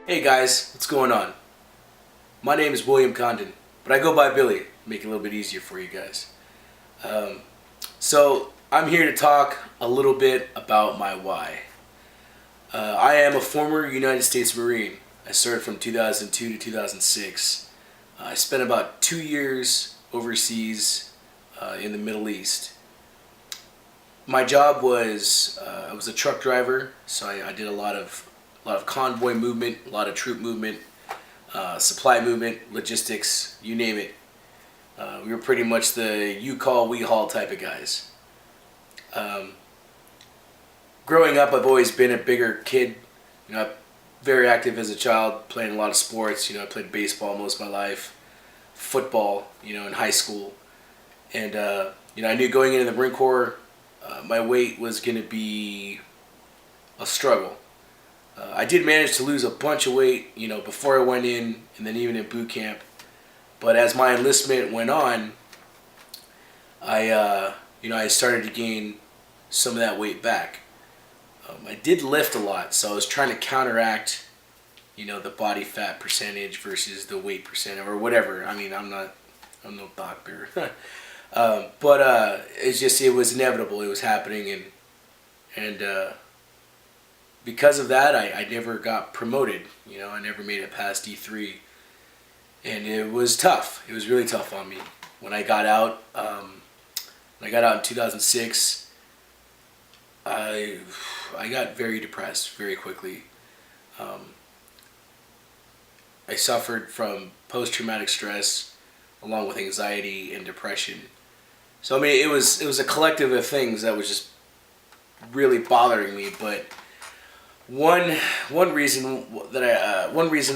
Hey guys, what's going on? My name is William Condon, but I go by Billy. Make it a little bit easier for you guys. Um, so I'm here to talk a little bit about my why. I am a former United States Marine. I served from 2002 to 2006. I spent about 2 years overseas in the Middle East. My job was I was a truck driver, so I did a lot of convoy movement, a lot of troop movement, supply movement, logistics, you name it. We were pretty much the you call, we haul type of guys. Um, Growing up, I've always been a bigger kid. Very active as a child, playing a lot of sports. I played baseball most of my life, football, in high school. And, I knew going into the Marine Corps, my weight was going to be a struggle. I did manage to lose a bunch of weight, before I went in, and then even in boot camp. But as my enlistment went on, I started to gain some of that weight back. I did lift a lot, so I was trying to counteract, the body fat percentage versus the weight percent or whatever. I mean, I'm no doctor, but it was inevitable. It was happening, and because of that, I never got promoted. I never made it past D3, and it was tough. It was really tough on me when I got out. When I got out in 2006. I got very depressed very quickly. I suffered from post-traumatic stress along with anxiety and depression. So I mean, it was a collective of things that was just really bothering me. But one one reason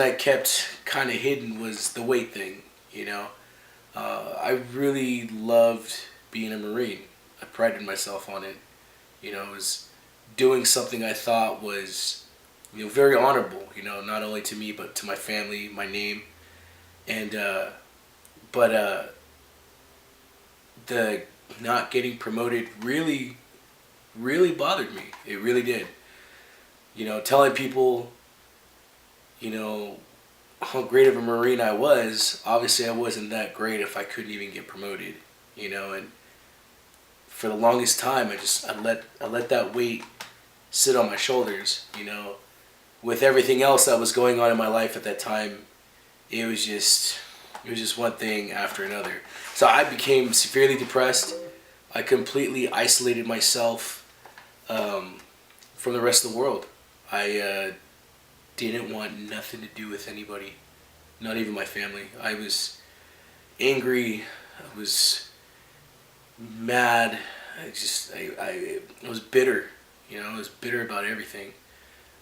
I kept kind of hidden was the weight thing. I really loved being a Marine. I prided myself on it. It was doing something I thought was, very honorable. Not only to me but to my family, my name, and but the not getting promoted really, really bothered me. It really did. Telling people, how great of a Marine I was. Obviously, I wasn't that great if I couldn't even get promoted. And for the longest time, I let that weight sit on my shoulders. With everything else that was going on in my life at that time, it was just one thing after another. So I became severely depressed. I completely isolated myself from the rest of the world. I didn't want nothing to do with anybody, not even my family. I was angry. I was mad. I was bitter. I was bitter about everything.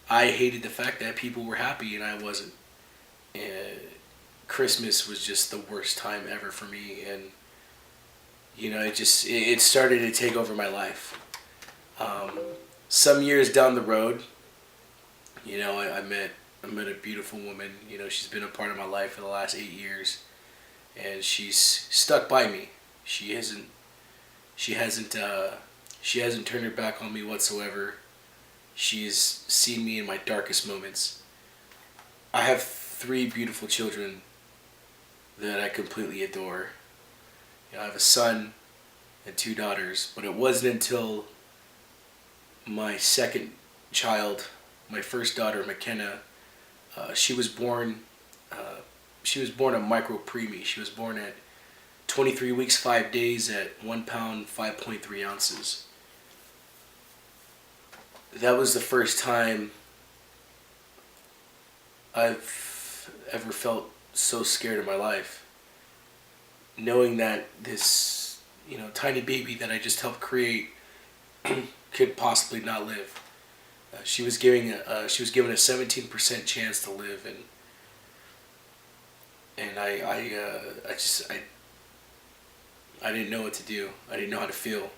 I hated the fact that people were happy and I wasn't. And Christmas was just the worst time ever for me, and it started to take over my life. Some years down the road, I met a beautiful woman. She's been a part of my life for the last 8 years, and she's stuck by me. She hasn't turned her back on me whatsoever. She's seen me in my darkest moments. I have 3 beautiful children that I completely adore. I have a son and 2 daughters, but it wasn't until my second child, my first daughter, McKenna, she was born. She was born a micro preemie. She was born at 23 weeks 5 days at 1 pound 5.3 ounces. That was the first time I've ever felt so scared in my life, knowing that this tiny baby that I just helped create could possibly not live. She was given a 17% chance to live, and I didn't know what to do. I didn't know how to feel.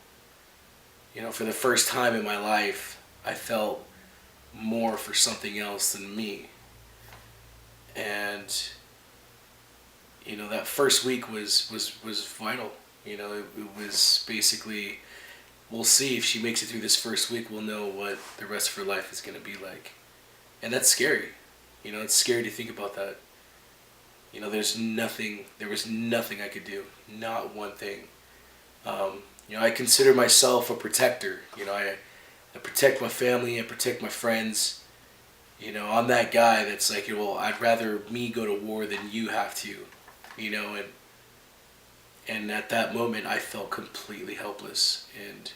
For the first time in my life, I felt more for something else than me. And that first week was vital. It was basically, we'll see if she makes it through this first week. We'll know what the rest of her life is going to be like, and that's scary. It's scary to think about that. There was nothing I could do, not one thing. I consider myself a protector. I protect my family, I protect my friends. I'm that guy that's like, well, I'd rather me go to war than you have to, and at that moment I felt completely helpless. And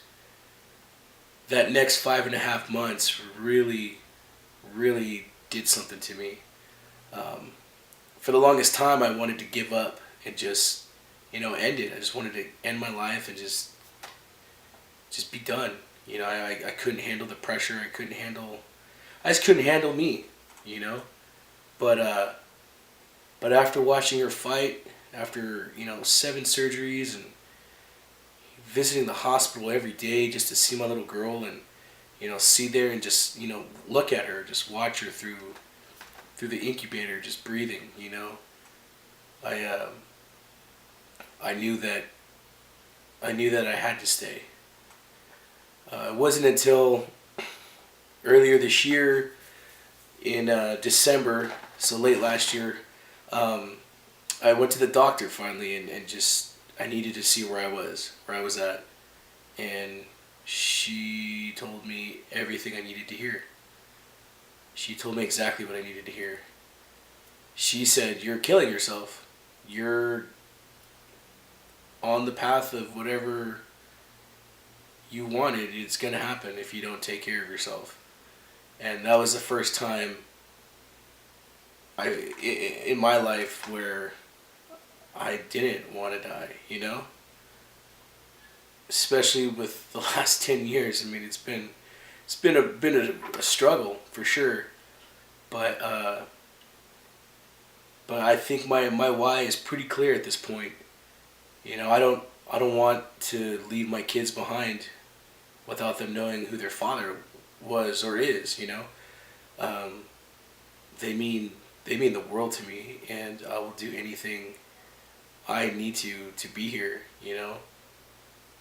that next 5.5 months really, really did something to me. For the longest time, I wanted to give up and just, end it. I just wanted to end my life and just be done. I couldn't handle the pressure. I just couldn't handle me, But after watching her fight, after 7 surgeries and visiting the hospital every day just to see my little girl and see there and just look at her, just watch her through the incubator, just breathing, I knew that I had to stay. It wasn't until earlier this year in December, so late last year, I went to the doctor finally and just I needed to see where I was at, and she told me everything I needed to hear. She told me exactly what I needed to hear. She said, "You're killing yourself. You're on the path of whatever you wanted. It's going to happen if you don't take care of yourself." And that was the first time in my life where I didn't want to die, Especially with the last 10 years. I mean, it's been a struggle for sure. But I think my why is pretty clear at this point. I don't want to leave my kids behind without them knowing who their father was or is. They mean the world to me, and I will do anything I need to be here.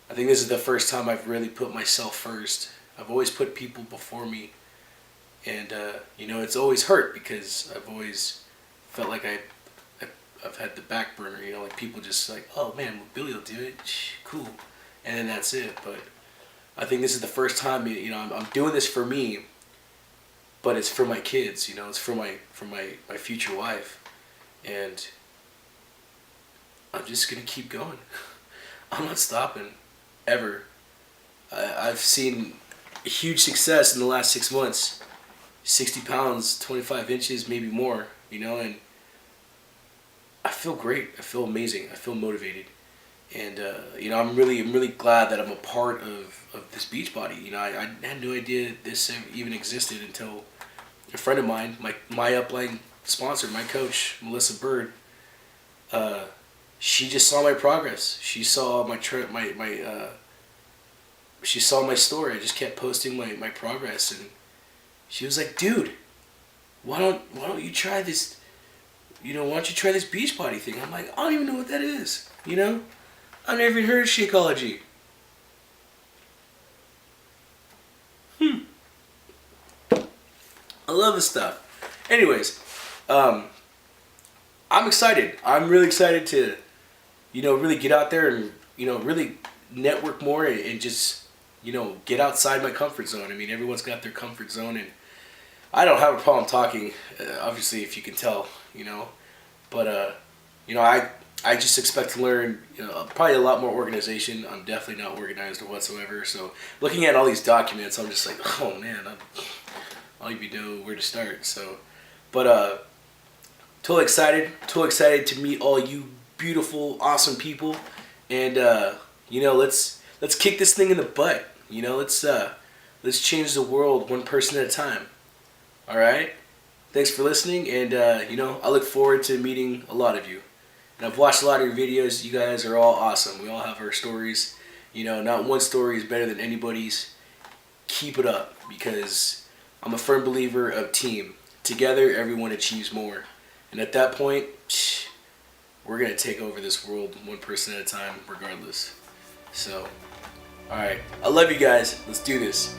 I think this is the first time I've really put myself first. I've always put people before me, and it's always hurt because I've always felt like I've had the back burner. Like people just like, oh man, well, Billy will do it, cool, and then that's it. But I think this is the first time I'm doing this for me, but it's for my kids. It's for my future wife, and I'm just gonna keep going. I'm not stopping, ever. I've seen a huge success in the last 6 months. 60 pounds, 25 inches, maybe more, and I feel great. I feel amazing. I feel motivated. And, I'm really glad that I'm a part of this Beachbody. I had no idea this even existed until a friend of mine, my upline sponsor, my coach, Melissa Bird, she just saw my progress. She saw she saw my story. I just kept posting my progress, and she was like, "Dude, why don't you try this? Why don't you try this Beachbody thing?" I'm like, "I don't even know what that is. I've never even heard of Shakeology." I love this stuff. Anyways, I'm excited. I'm really excited to, really get out there and, really network more and just, get outside my comfort zone. I mean, everyone's got their comfort zone, and I don't have a problem talking, obviously, if you can tell, But, I just expect to learn, probably a lot more organization. I'm definitely not organized whatsoever. So looking at all these documents, I'm just like, oh man, I don't even know where to start. So, but totally excited to meet all you beautiful, awesome people, and let's kick this thing in the butt. Let's change the world one person at a time. All right. Thanks for listening, and I look forward to meeting a lot of you. And I've watched a lot of your videos. You guys are all awesome. We all have our stories. Not one story is better than anybody's. Keep it up, because I'm a firm believer of team. Together, everyone achieves more. And at that point, we're going to take over this world one person at a time, regardless. So, alright. I love you guys. Let's do this.